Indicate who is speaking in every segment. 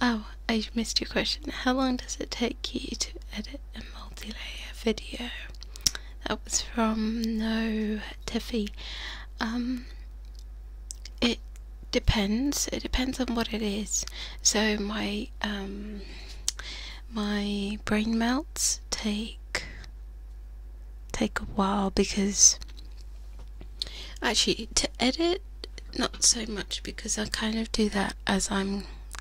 Speaker 1: Oh, I missed your question. How long does it take you to edit a multi-layer video? That was from 𝗦𝗢𝗖𝗜𝗏𝗧. It depends. It depends on what it is. So my brain melts take a while, because actually to edit, not so much, because I kind of do that as I'm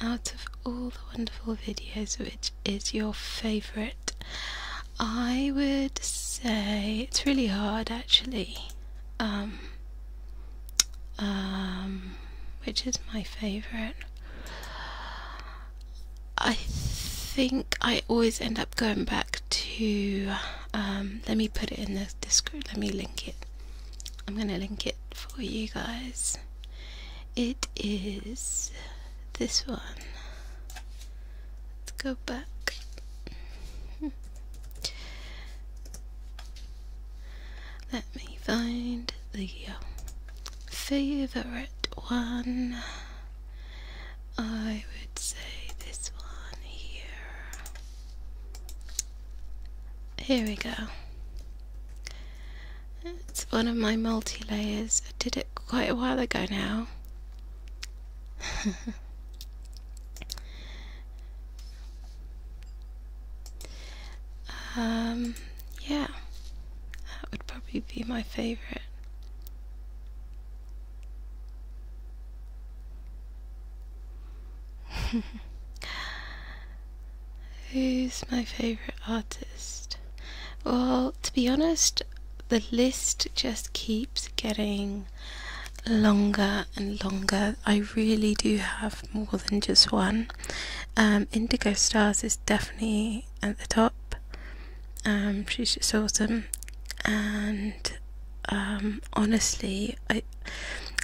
Speaker 1: Out of all the wonderful videos, which is your favourite? I would say it's really hard actually. Which is my favourite? I think I always end up going back to, let me put it in the description, let me link it. I'm going to link it for you guys. It is this one. Let's go back. Let me find the favourite one. I would say this one here. Here we go. It's one of my multi-layers. I did it quite a while ago now. Yeah, that would probably be my favourite. Who's my favourite artist? Well, to be honest, the list just keeps getting longer and longer. I really do have more than just one. Indigo Stars is definitely at the top. She's just awesome, and honestly, I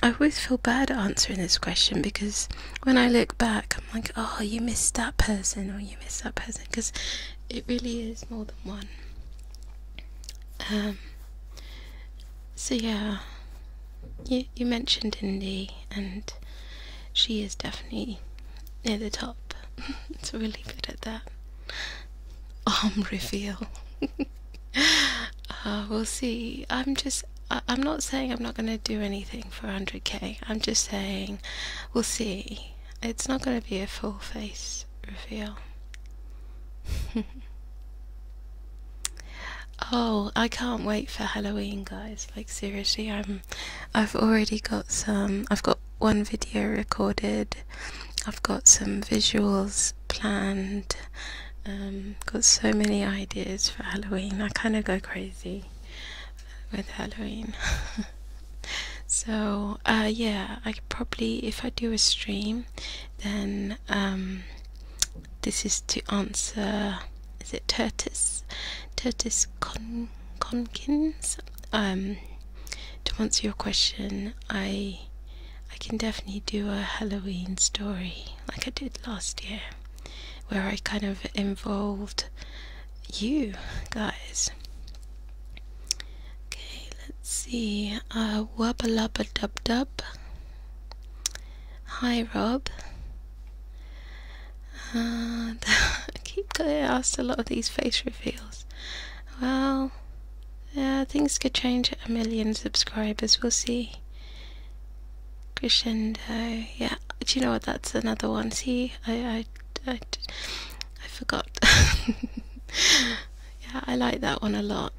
Speaker 1: always feel bad answering this question, because when I look back I'm like, oh, you missed that person, or you missed that person, because it really is more than one. So yeah, you mentioned Indy, and she is definitely near the top. It's really good at that. Arm reveal. We'll see. I'm not saying I'm not going to do anything for 100k. I'm just saying we'll see. It's not going to be a full face reveal. Oh, I can't wait for Halloween, guys. Like, seriously, I've already got I've got one video recorded. I've got some visuals planned. Got so many ideas for Halloween. I kind of go crazy with Halloween. So yeah, I could probably, if I do a stream, then this is to answer, is it 𝗦𝗢𝗡𝗧𝗧 to answer your question. I can definitely do a Halloween story like I did last year, where I kind of involved you guys. Okay, let's see. 𝗦𝗢𝗡𝗧𝗑𝗧𝗑𝗧. Hi Rob. I keep getting asked a lot of these face reveals. Well, yeah, things could change at 1 million subscribers. We'll see. Crescendo. Yeah, do you know what? That's another one. See, I forgot. Yeah, I like that one a lot.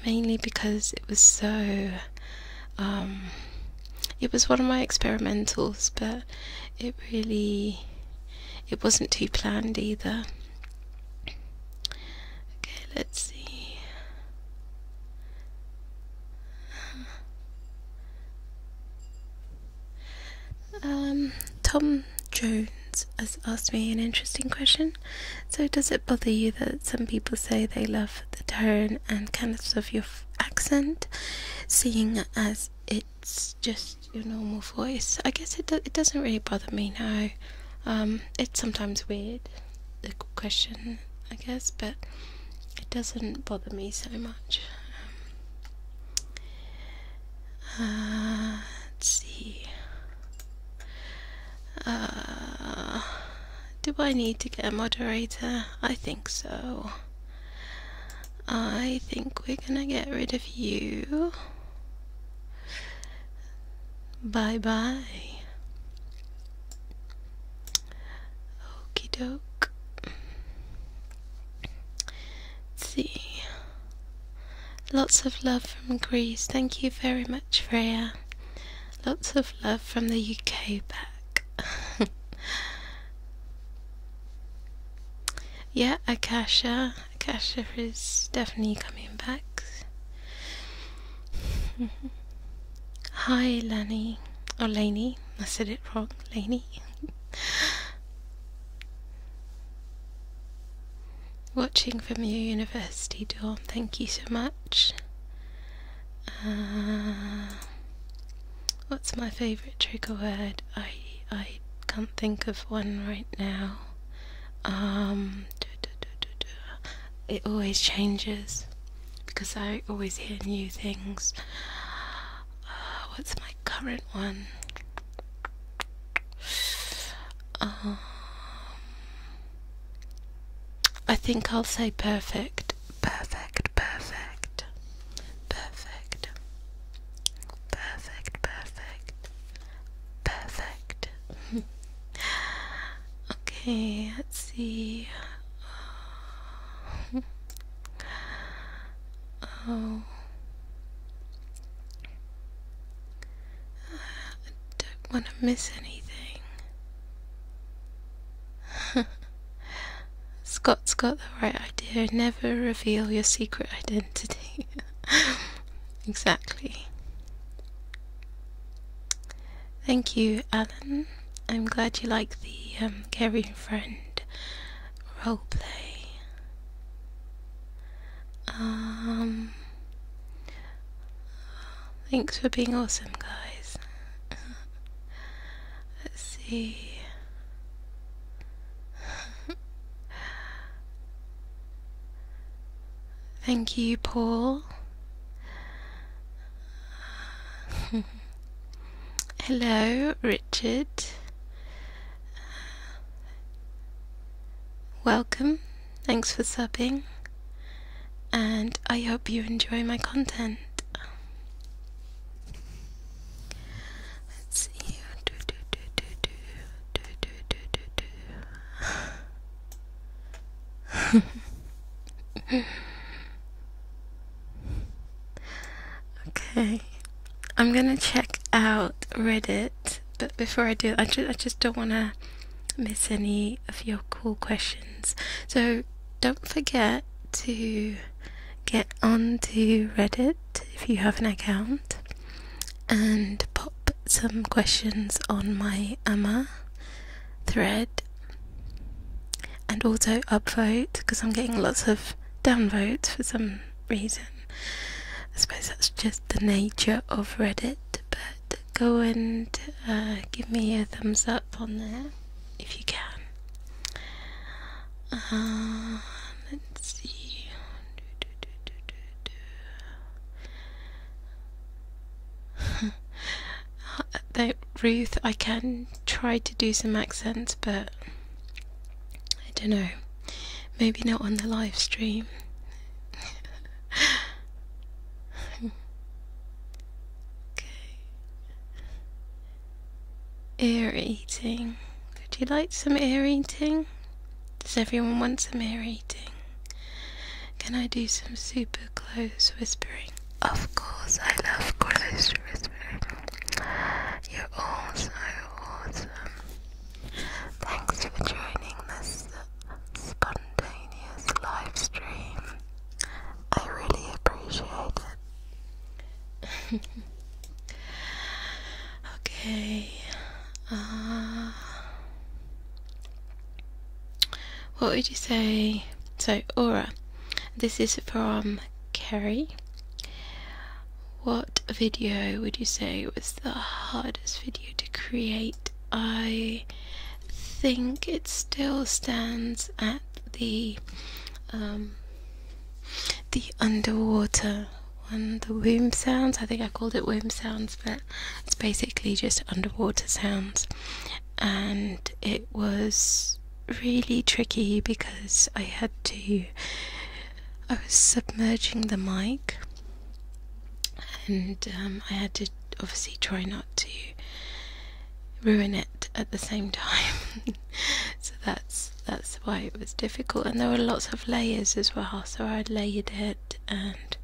Speaker 1: Mainly because it was so. It was one of my experimentals, but it wasn't too planned either. Okay, let's see. Tom Jones has asked me an interesting question. So, does it bother you that some people say they love the tone and cadence of your accent, seeing as it's just your normal voice? I guess it doesn't really bother me now. It's sometimes weird, the question, I guess, but it doesn't bother me so much. Let's see. Do I need to get a moderator? I think so. I think we're gonna get rid of you. Bye bye. Okie doke. Let's see. Lots of love from Greece. Thank you very much, Freya. Lots of love from the UK back. Yeah, 𝗦𝗢𝗖𝗜𝗓𝗧𝗔𝗖𝗓 is definitely coming back. Hi, Lani. Or Lainey. I said it wrong. Lainey. Watching from your university dorm. Thank you so much. What's my favourite trigger word? I can't think of one right now. It always changes because I always hear new things. What's my current one? I think I'll say perfect. Perfect, perfect. Perfect. Perfect, perfect. Perfect. Okay, let's see. Oh, I don't want to miss anything. Scott's got the right idea. Never reveal your secret identity. Exactly. Thank you, Alan. I'm glad you like the caring friend roleplay. Thanks for being awesome, guys. Let's see. Thank you, Paul. Hello, Richard. Welcome. Thanks for subbing. And I hope you enjoy my content. Let's see. Okay, I'm gonna check out Reddit but before I do, I just don't want to miss any of your cool questions. So don't forget to get onto Reddit if you have an account and pop some questions on my 𝗦𝗢𝗖𝗜𝗏𝗧 thread, and also upvote, because I'm getting lots of downvotes for some reason. I suppose that's just the nature of Reddit, but go and give me a thumbs up on there if you can. Let's see. Ruth, I can try to do some accents, but I don't know, maybe not on the live stream. Okay. Ear eating. Would you like some ear eating? Does everyone want some ear eating? Can I do some super close whispering? Of course, I love close whispering. You're all so awesome. Thanks for joining this spontaneous live stream. I really appreciate it. Okay. What would you say? So, Aura, this is from Kerry. What video would you say was the hardest video to create? I think it still stands at the underwater one, the womb sounds. I think I called it womb sounds, but it's basically just underwater sounds, and it was really tricky because I was submerging the mic, and I had to obviously try not to ruin it at the same time. So that's why it was difficult, and there were lots of layers as well, so I layered it, and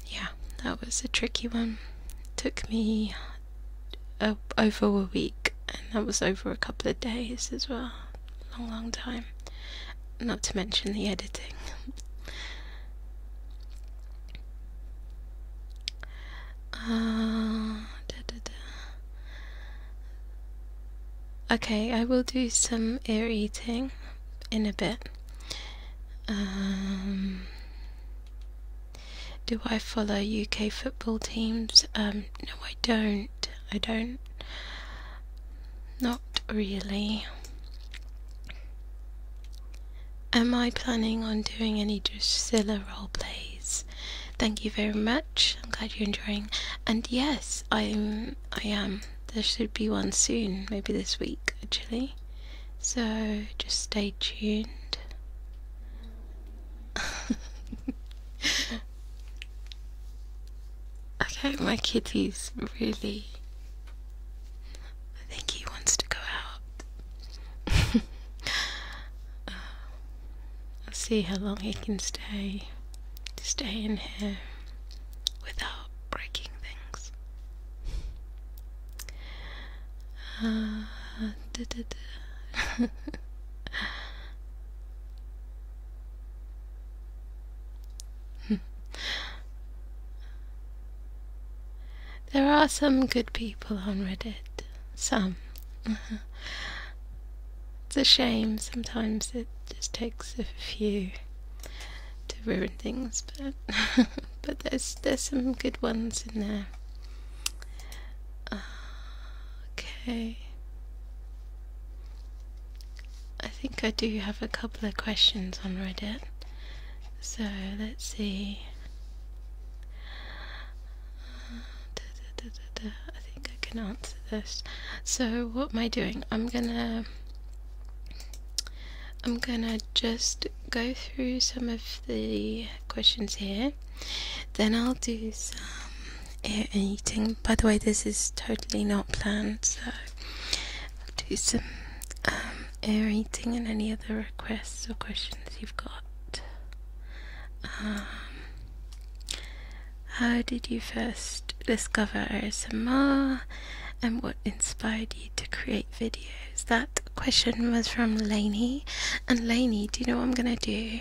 Speaker 1: yeah, that was a tricky one. It took me over a week, and that was over a couple of days as well. Long time, not to mention the editing. Okay, I will do some ear eating in a bit. Do I follow UK football teams? No, I don't. Not really. Am I planning on doing any 𝗦𝗧𝗏 roleplays? Thank you very much. I'm glad you're enjoying. And yes, I am. There should be one soon, maybe this week actually. So just stay tuned. Okay, my kitty's really, I think he wants to go out. I'll see how long he can stay in here without breaking things. There are some good people on Reddit. Some. It's a shame, sometimes it just takes a few to ruin things, but but there's some good ones in there. Okay. I think I do have a couple of questions on Reddit, so let's see. I think I can answer this. So what am I doing? I'm gonna just go through some of the questions here, then I'll do some ear eating. By the way, this is totally not planned, so I'll do some ear eating and any other requests or questions you've got. How did you first discover ASMR, and what inspired you to create videos? That question was from Lainey. And Lainey, do you know what I'm going to do?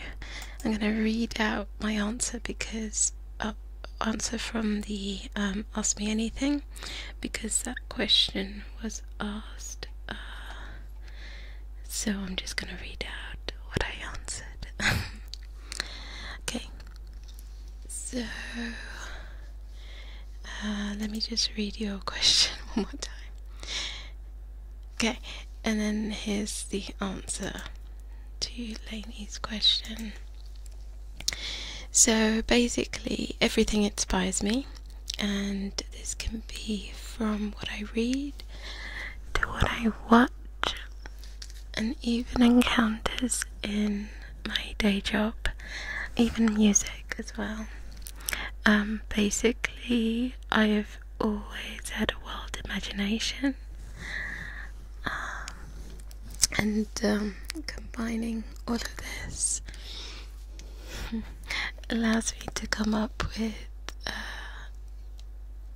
Speaker 1: I'm going to read out my answer, because answer from the Ask Me Anything, because that question was asked. So I'm just going to read out what I answered. Okay, so let me just read your question one more time. Okay, and then here's the answer to Lainey's question. So basically, everything inspires me, and this can be from what I read to what I watch, and even encounters in my day job, even music as well. Basically, I've always had a wild imagination, and combining all of this allows me to come up with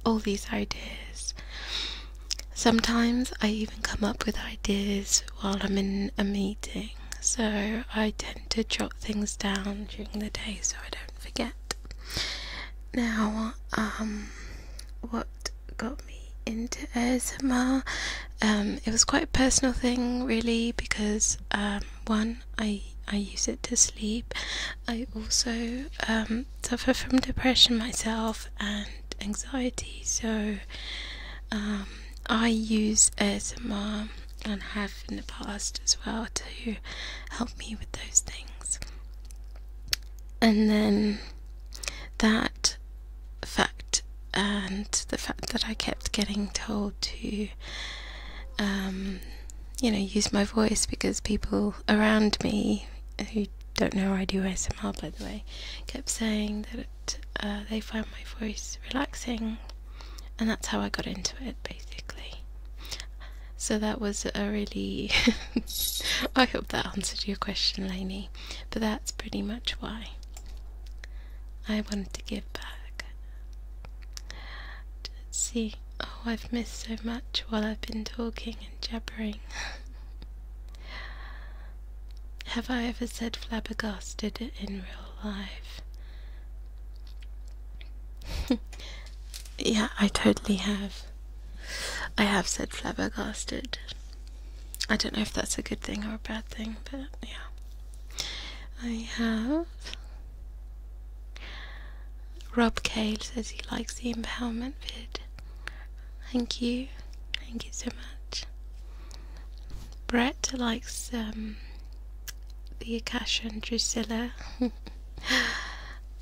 Speaker 1: all these ideas. Sometimes I even come up with ideas while I'm in a meeting, so I tend to jot things down during the day so I don't forget. Now, what got me into ASMR? It was quite a personal thing, really, because one, I use it to sleep. I also suffer from depression myself and anxiety, so I use ASMR, and have in the past as well, to help me with those things. And then that fact, and the fact that I kept getting told to use my voice, because people around me who don't know I do ASMR, by the way, kept saying that they find my voice relaxing, and that's how I got into it, basically. So that was a really I hope that answered your question, Lainey, but that's pretty much why I wanted to give back. Let's see. Oh, I've missed so much while I've been talking and jabbering. Have I ever said flabbergasted in real life? Yeah, I totally have. I have said flabbergasted. I don't know if that's a good thing or a bad thing, but yeah, I have. 𝗦𝗦𝗧𝗜𝗓 says he likes the empowerment vid. Thank you so much. Brett likes the 𝗦𝗢𝗡𝗧𝗔𝗖𝗓.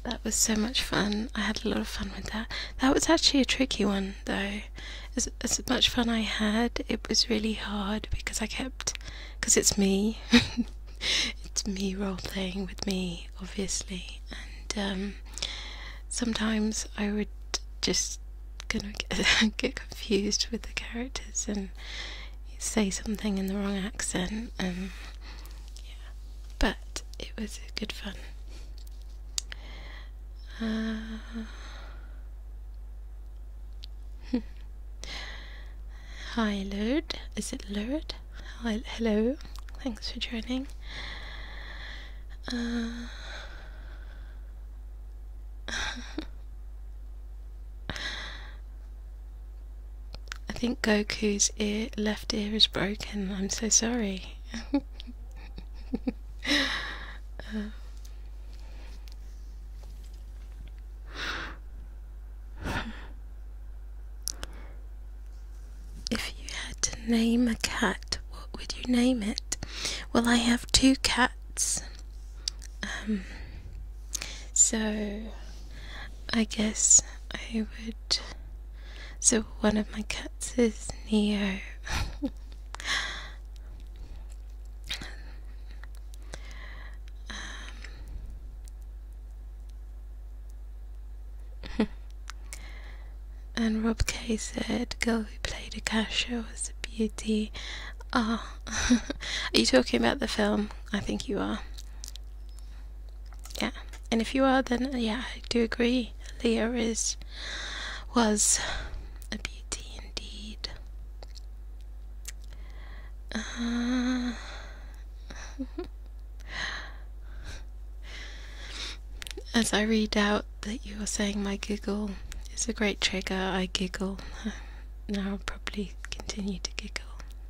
Speaker 1: That was so much fun. I had a lot of fun with that. That was actually a tricky one, though. As much fun I had, it was really hard, because because it's me. It's me role-playing with me, obviously, and sometimes I would just get confused with the characters and say something in the wrong accent, and yeah, but it was good fun. Hi Lord, is it Lord? Hi, hello, thanks for joining. I think Goku's left ear is broken. I'm so sorry. If you had to name a cat, what would you name it? Well, I have 2 cats. So I guess I would. So one of my cats is Neo. And Rob K said, "Girl who played 𝗦𝗢𝗡𝗧𝗔𝗖𝗓 was a beauty." Ah, are you talking about the film? I think you are. Yeah, and if you are, then yeah, I do agree. Leah was a beauty indeed. As I read out that you are saying my giggle is a great trigger, I giggle. Now I'll probably continue to giggle.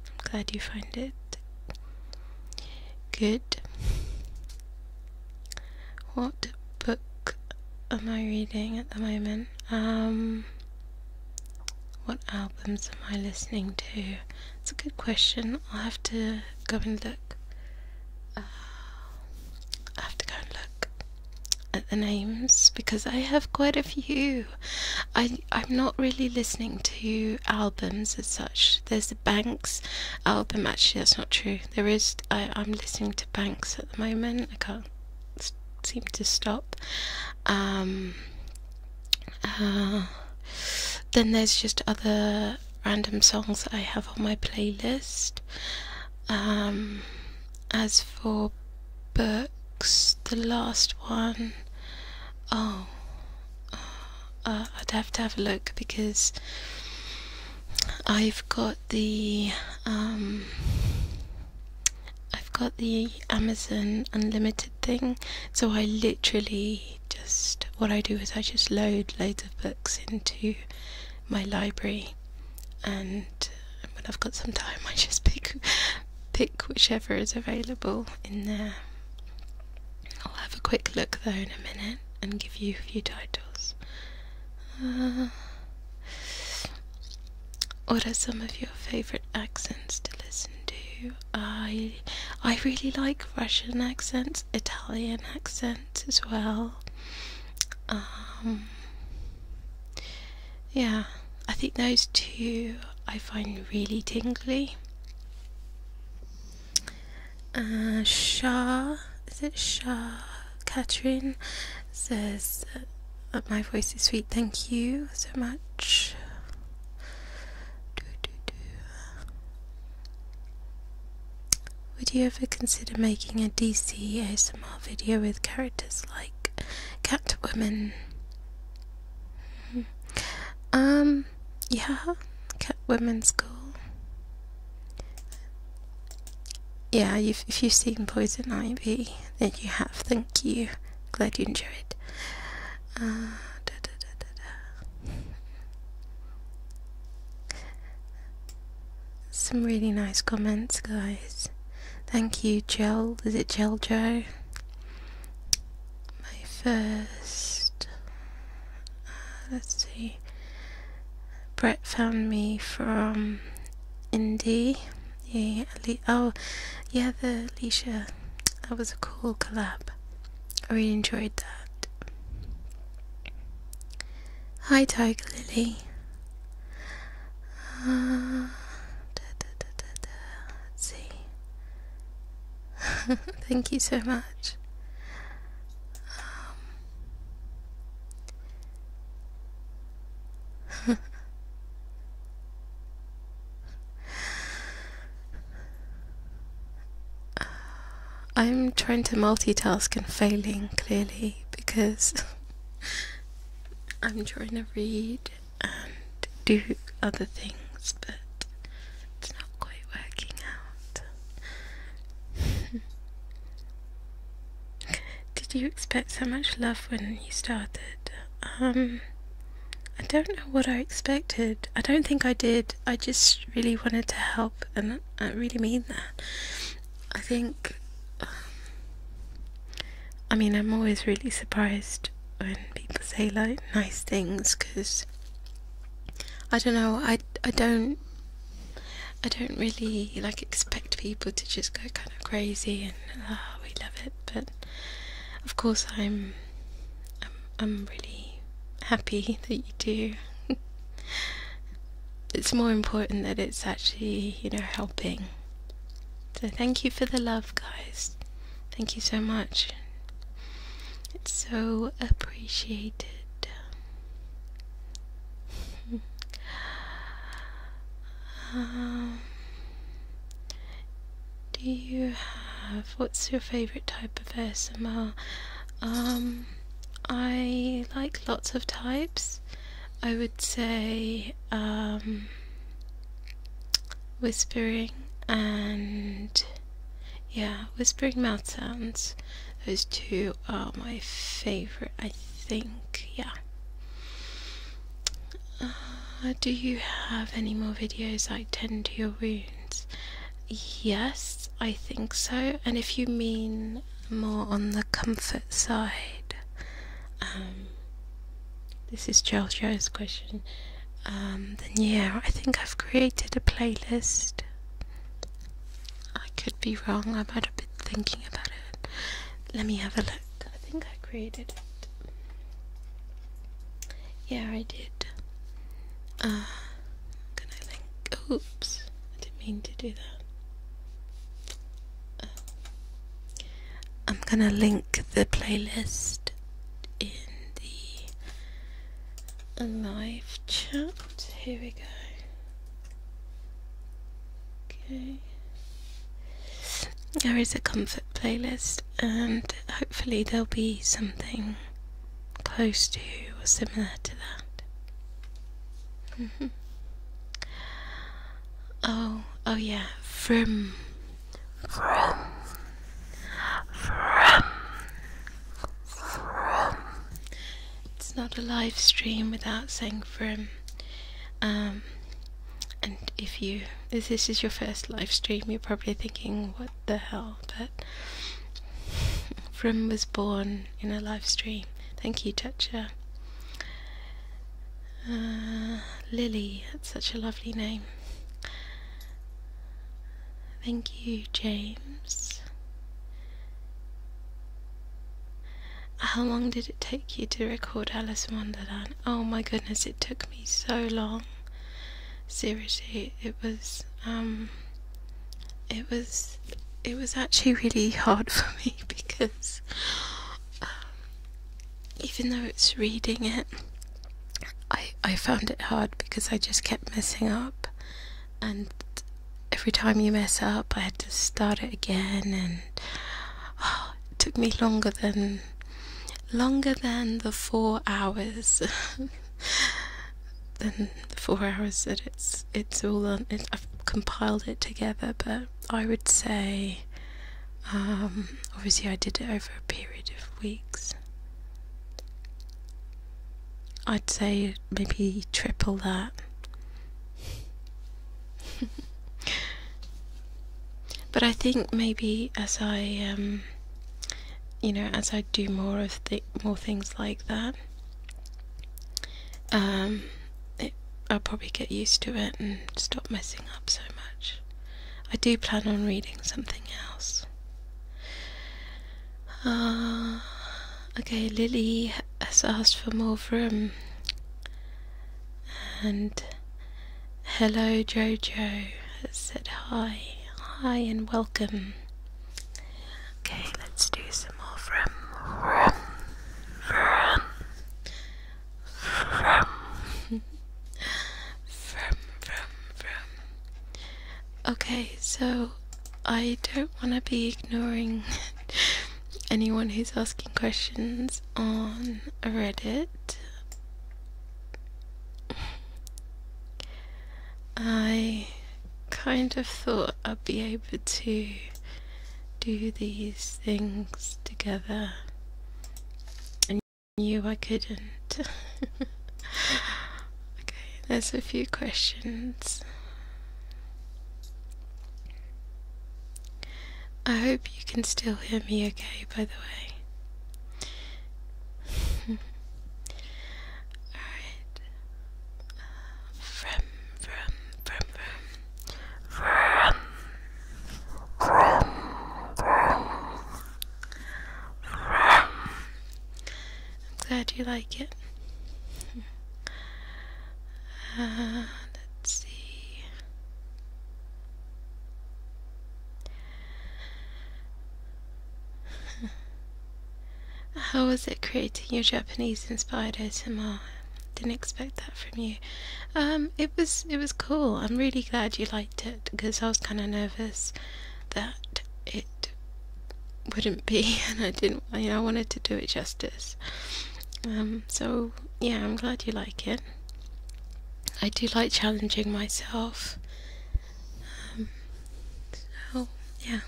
Speaker 1: I'm glad you find it good. What book am I reading at the moment? What albums am I listening to? It's a good question. I'll have to go and look. I have to go and look at the names because I have quite a few. I'm not really listening to albums as such. There's the Banks album. Actually, that's not true. There is. I'm listening to Banks at the moment. I can't seem to stop. Then there's just other random songs that I have on my playlist. As for books, the last one, I'd have to have a look because I've got the Amazon Unlimited thing, so I literally just, what I do is I just load loads of books into my library, and when I've got some time I just pick whichever is available in there. I'll have a quick look though in a minute and give you a few titles. What are some of your favourite accents to listen to? I really like Russian accents, Italian accents as well. Yeah, I think those two I find really tingly. Catherine says my voice is sweet, thank you so much. Would you ever consider making a DC ASMR video with characters like Catwoman? Yeah, Catwoman's cool. Yeah, if you've seen Poison Ivy, then you have. Thank you. Glad you enjoyed. Some really nice comments, guys. Thank you, Gel. Is it Gel Joe? My first. Let's see. Brett found me from Indie. Yeah, oh, yeah, the Alicia. That was a cool collab. I really enjoyed that. Hi, Tiger Lily. Let's see. Thank you so much. I'm trying to multitask and failing, clearly, because I'm trying to read and do other things, but it's not quite working out. Did you expect so much love when you started? I don't know what I expected. I don't think I did. I just really wanted to help, and I really mean that. I think, I mean, I'm always really surprised when people say like nice things, because I don't know, I don't really like expect people to just go kind of crazy and we love it, but of course I'm really happy that you do. It's more important that it's actually, you know, helping. So thank you for the love, guys. Thank you so much. It's so appreciated. Do you have, what's your favourite type of ASMR? I like lots of types. I would say whispering and yeah, whispering mouth sounds. Those two are my favourite, I think. Yeah. Do you have any more videos like tend to your wounds? Yes, I think so. And if you mean more on the comfort side, this is Joe's question, then yeah, I think I've created a playlist. I could be wrong, I might have been thinking about it. Let me have a look. I think I created it. Yeah, I did. Can I link? Oops, I didn't mean to do that. I'm gonna link the playlist in the live chat. Here we go. Okay. There is a comfort playlist, and hopefully there'll be something close to or similar to that. Oh yeah, vroom. It's not a live stream without saying vroom. And if this is your first live stream, you're probably thinking, what the hell? But vroom was born in a live stream. Thank you, Toucher. Lily, that's such a lovely name. Thank you, James. How long did it take you to record Alice in Wonderland? Oh my goodness, it took me so long. Seriously, it was actually really hard for me because even though it's reading it, I found it hard because I just kept messing up, and every time you mess up I had to start it again, and it took me longer than the 4 hours than the 4 hours that it's all on. I've compiled it together, but I would say obviously I did it over a period of weeks. I'd say maybe triple that. But I think maybe as I as I do more things like that, I'll probably get used to it and stop messing up so much. I do plan on reading something else. Okay, Lily has asked for more vroom, and hello Jojo has said hi and welcome. Okay, let's do some more vroom. Okay, so I don't want to be ignoring anyone who's asking questions on Reddit. I kind of thought I'd be able to do these things together, and knew I couldn't. Okay, there's a few questions. I hope you can still hear me okay, by the way. Alright. I'm glad you like it. Let's see. How was it creating your Japanese-inspired ASMR? Didn't expect that from you. It was cool. I'm really glad you liked it, because I was kind of nervous that it wouldn't be, and I didn't. I wanted to do it justice. So yeah, I'm glad you like it. I do like challenging myself. Yeah.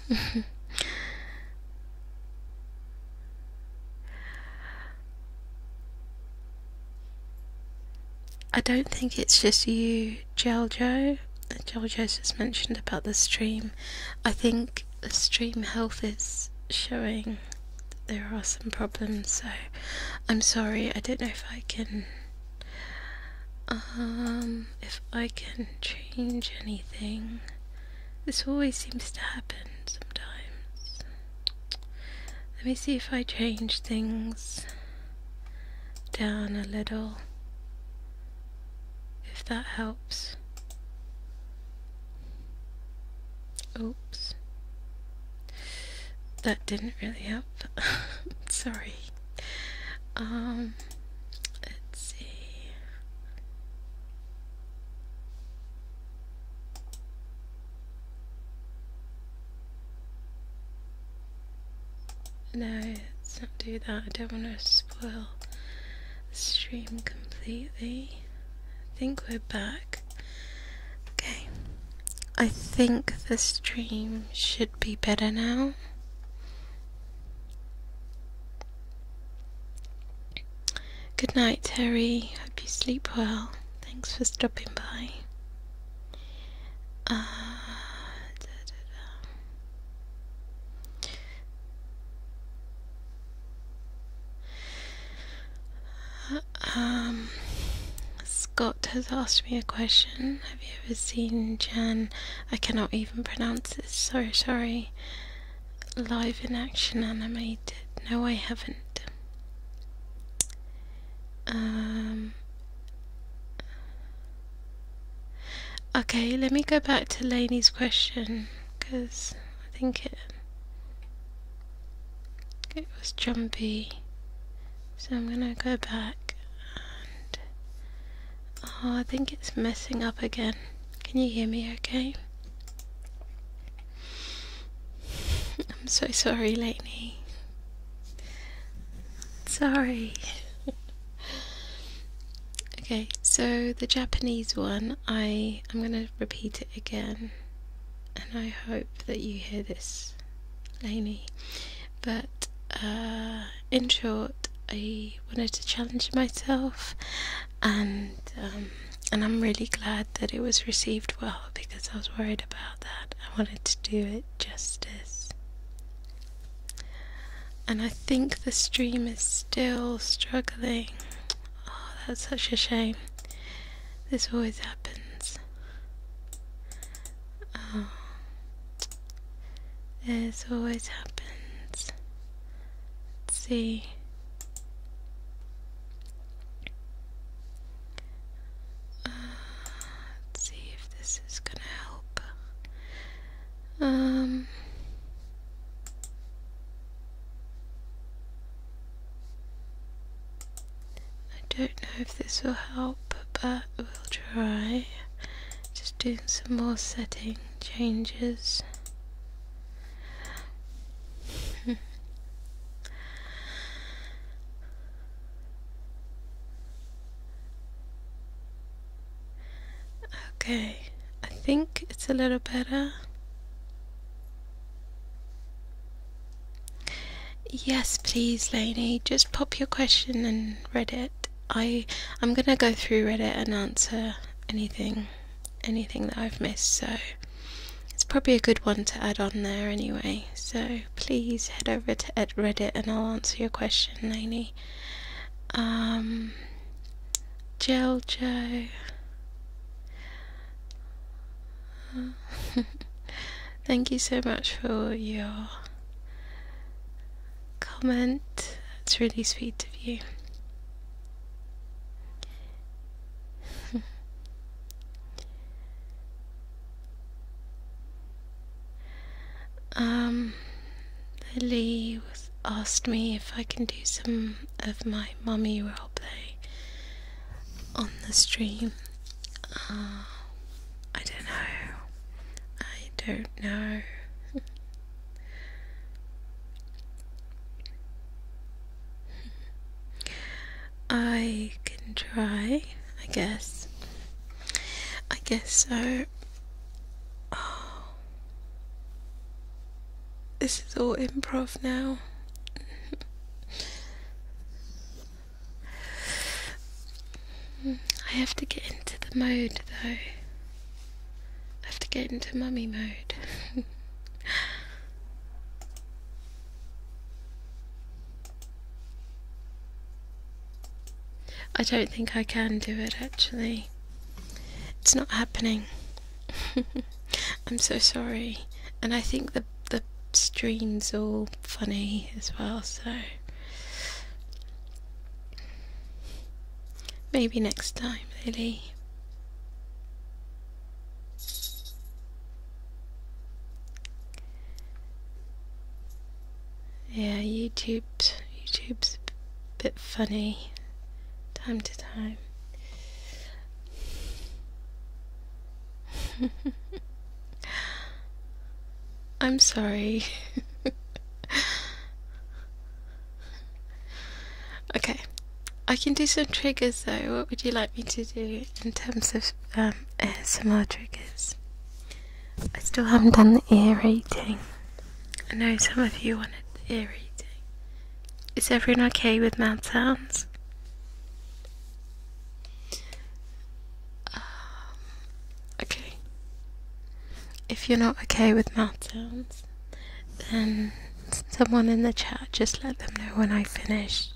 Speaker 1: I don't think it's just you, 𝗦𝗢𝗓𝗏. 𝗦𝗢𝗓𝗏's just mentioned about the stream. I think the stream health is showing that there are some problems, so I'm sorry. I don't know if I can change anything. This always seems to happen sometimes. Let me see if I change things down a little, if that helps. Oops, that didn't really help. Sorry. Let's see. No, let's not do that. I don't want to spoil the stream completely. I think we're back. Okay. I think the stream should be better now. Good night, Terry. Hope you sleep well. Thanks for stopping by. Scott has asked me a question. Have you ever seen Jan? I cannot even pronounce this. So sorry. Live in action animated. No, I haven't. Okay, let me go back to Lainey's question, because I think it was jumpy. So I'm gonna go back and I think it's messing up again. Can you hear me okay? I'm so sorry, Lainey. Sorry. Okay, so the Japanese one, I'm going to repeat it again, and I hope that you hear this, Lainey. But in short, I wanted to challenge myself, and I'm really glad that it was received well, because I was worried about that. I wanted to do it justice. And I think the stream is still struggling. Oh, that's such a shame. This always happens. Oh, this always happens. Let's see. Let's see if this is gonna help. I don't know if this will help, but we'll try. Just doing some more setting changes. Okay, I think it's a little better. Yes, please, Lainey. Just pop your question in Reddit. I'm gonna go through Reddit and answer anything that I've missed, so it's probably a good one to add on there anyway. So please head over to Reddit and I'll answer your question, Lainey. 𝗦𝗢𝗓𝗏𝗧. Thank you so much for your comment. That's really sweet of you. Lily asked me if I can do some of my mummy roleplay on the stream. I don't know. I can try, I guess so. This is all improv now. I have to get into the mode though. I have to get into mummy mode. I don't think I can do it actually. It's not happening. I'm so sorry. And I think the stream's all funny as well, so maybe next time, Lily. Yeah, YouTube's a bit funny time to time. I'm sorry. Okay, I can do some triggers though. What would you like me to do in terms of ASMR triggers? I still haven't done the ear eating. I know some of you wanted the ear eating. Is everyone okay with mouth sounds? Okay. If you're not okay with mouth sounds, then someone in the chat just let them know when I finish.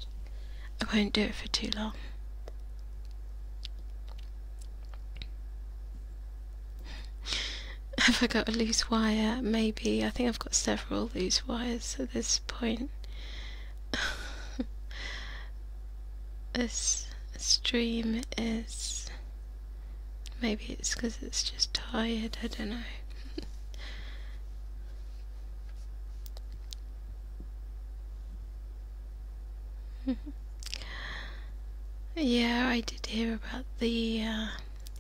Speaker 1: I won't do it for too long. Have I got a loose wire? Maybe. I think I've got several loose wires at this point. This stream is... maybe it's because it's just tired, I don't know. Yeah, I did hear about the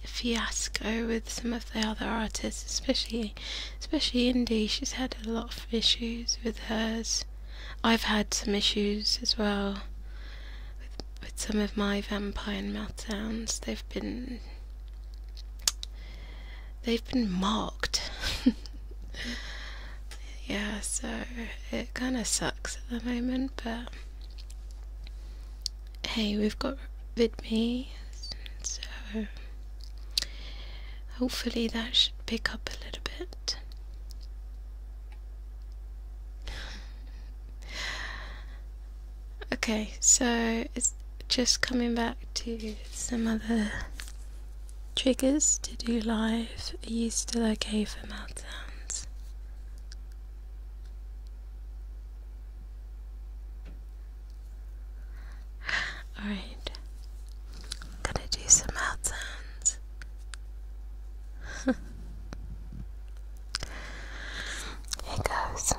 Speaker 1: fiasco with some of the other artists, especially Indie. She's had a lot of issues with hers. I've had some issues as well with some of my vampire mouth sounds. They've been mocked. Yeah, so it kind of sucks at the moment, but hey, we've got VidMe, so hopefully that should pick up a little bit. Okay, so it's just coming back to some other triggers to do live. Are you still okay for mouth sounds? Alright, I'm gonna do some mouth sounds. Here goes.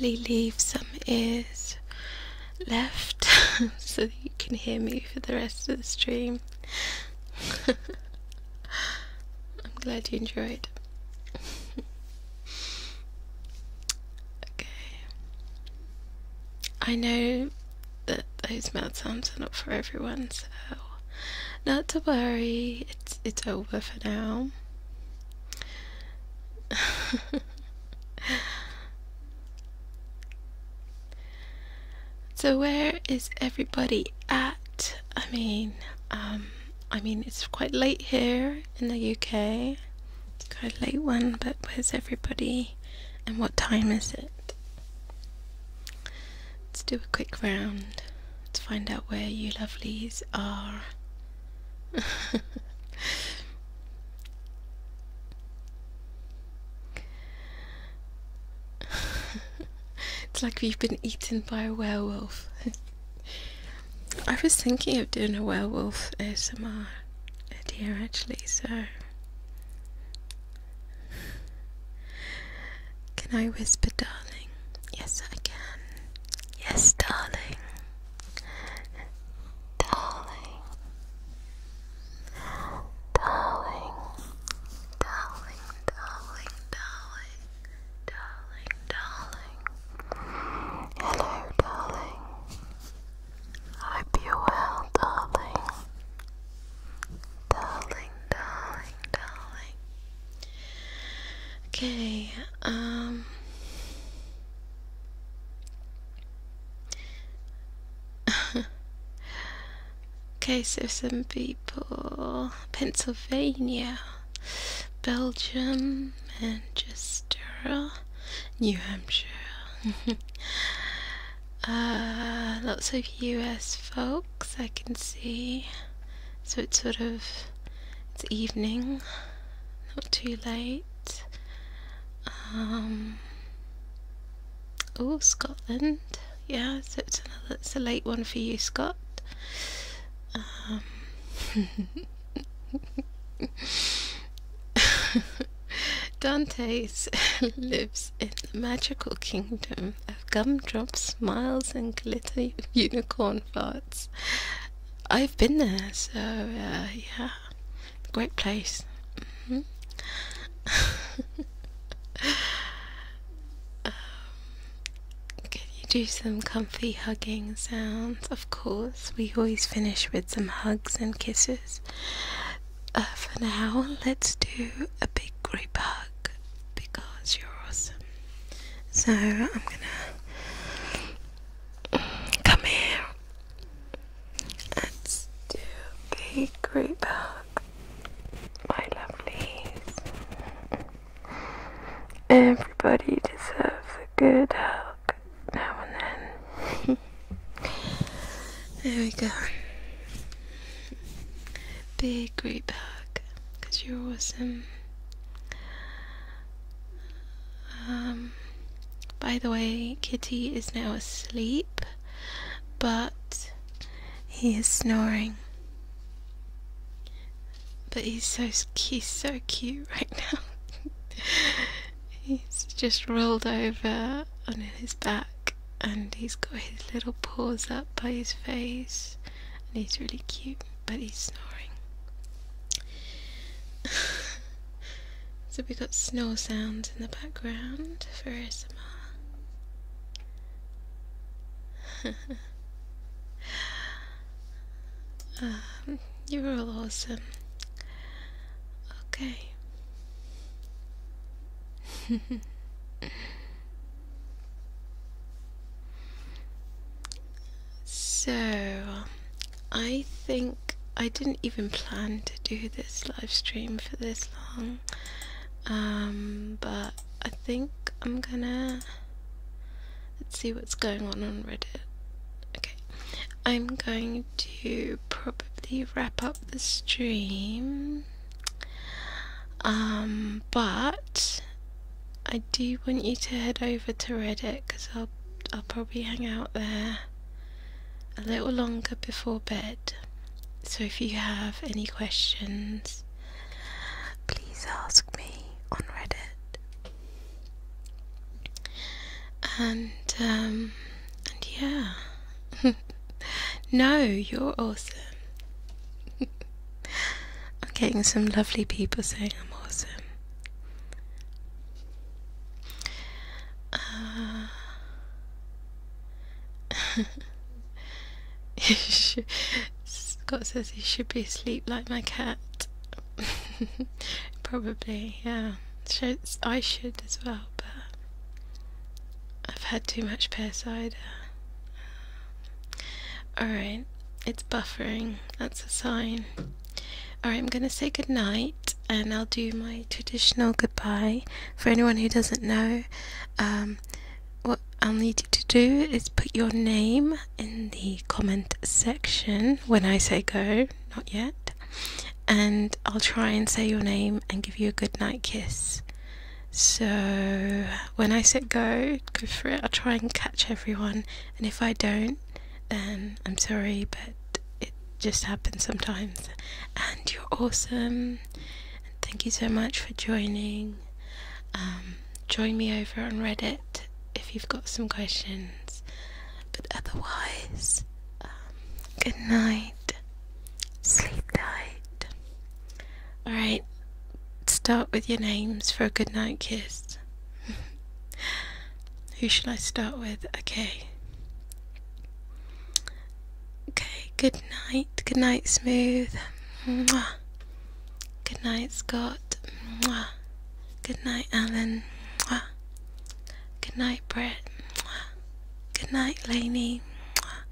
Speaker 1: Leave some ears left so that you can hear me for the rest of the stream. I'm glad you enjoyed. Okay. I know that those mouth sounds are not for everyone, so not to worry, it's over for now. So where is everybody at? I mean it's quite late here in the UK. It's quite a late one, but where's everybody and what time is it? Let's do a quick round. to find out where you lovelies are. It's like we've been eaten by a werewolf. I was thinking of doing a werewolf ASMR idea actually, so can I whisper darling? Yes I can. Yes darling. Darling. Darling. Darling, darling, darling. Darling, darling. Hello darling. I hope you're well, darling. Darling, darling, darling. Okay, okay, so some people, Pennsylvania, Belgium, Manchester, New Hampshire. Lots of US folks I can see, so it's sort of, it's evening, not too late. Oh, Scotland, yeah, so it's a late one for you, Scott. Dante lives in the magical kingdom of gumdrops, smiles and glitter unicorn farts. I've been there, so yeah, great place. Can you do some comfy hugging sounds? Of course, we always finish with some hugs and kisses. For now, let's do a big group hug because you're awesome. So I'm gonna come here. Let's do a big group hug, my lovelies. Everybody deserves a good hug now and then. There we go. Big group hug, because you're awesome. By the way, Kitty is now asleep, but he is snoring. But he's so cute right now. He's just rolled over on his back, and he's got his little paws up by his face, and he's really cute, but he's snoring. So we got snore sounds in the background for ASMR. You're all awesome. Okay. So, I think I didn't even plan to do this live stream for this long, but I think I'm gonna, let's see what's going on Reddit. Okay, I'm going to probably wrap up the stream, but I do want you to head over to Reddit, because I'll probably hang out there a little longer before bed. So if you have any questions, please ask me on Reddit. And yeah. No, you're awesome. I'm getting some lovely people saying I'm awesome. Scott says he should be asleep like my cat. Probably, yeah. I should as well, but I've had too much pear cider. Alright, it's buffering, that's a sign. Alright, I'm gonna say goodnight, and I'll do my traditional goodbye. For anyone who doesn't know, what I'll need you to do is put your name in the comment section when I say go, not yet, and I'll try and say your name and give you a good night kiss. So when I say go for it. I'll try and catch everyone, and if I don't, then I'm sorry, but it just happens sometimes. And you're awesome, and thank you so much for joining. Join me over on Reddit if you've got some questions, but otherwise, good night, sleep tight. Alright, start with your names for a good night kiss. Who should I start with? Okay, good night Smooth. Mwah. Good night Scott. Mwah. Good night Alan. Mwah. Good night Brett. Mwah. Good night Lainey. Mwah.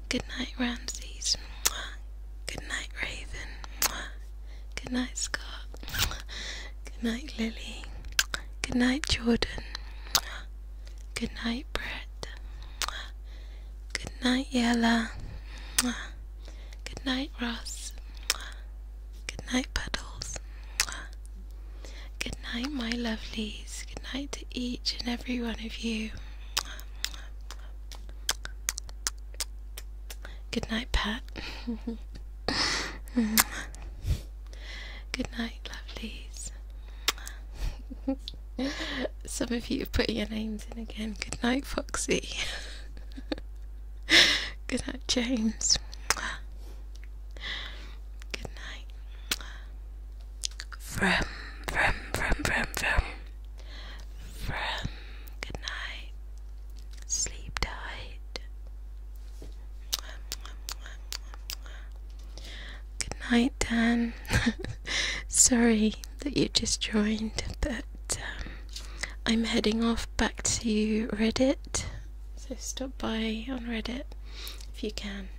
Speaker 1: Good night Ramses. Mwah. Good night Raven. Mwah. Good night Scott. Mwah. Good night Lily. Good night Jordan. Mwah. Good night Brett. Mwah. Good night Yella. Mwah. Good night Ross. Mwah. Good night Puddles. Mwah. Good night my lovelies. Good night to each and every one of you. Good night Pat. Good night lovelies. Some of you are putting your names in again. Good night Foxy. Good night James. Good night. From. Good night. Sleep tight. Good night Dan. Sorry that you just joined, but I'm heading off back to Reddit, so stop by on Reddit if you can.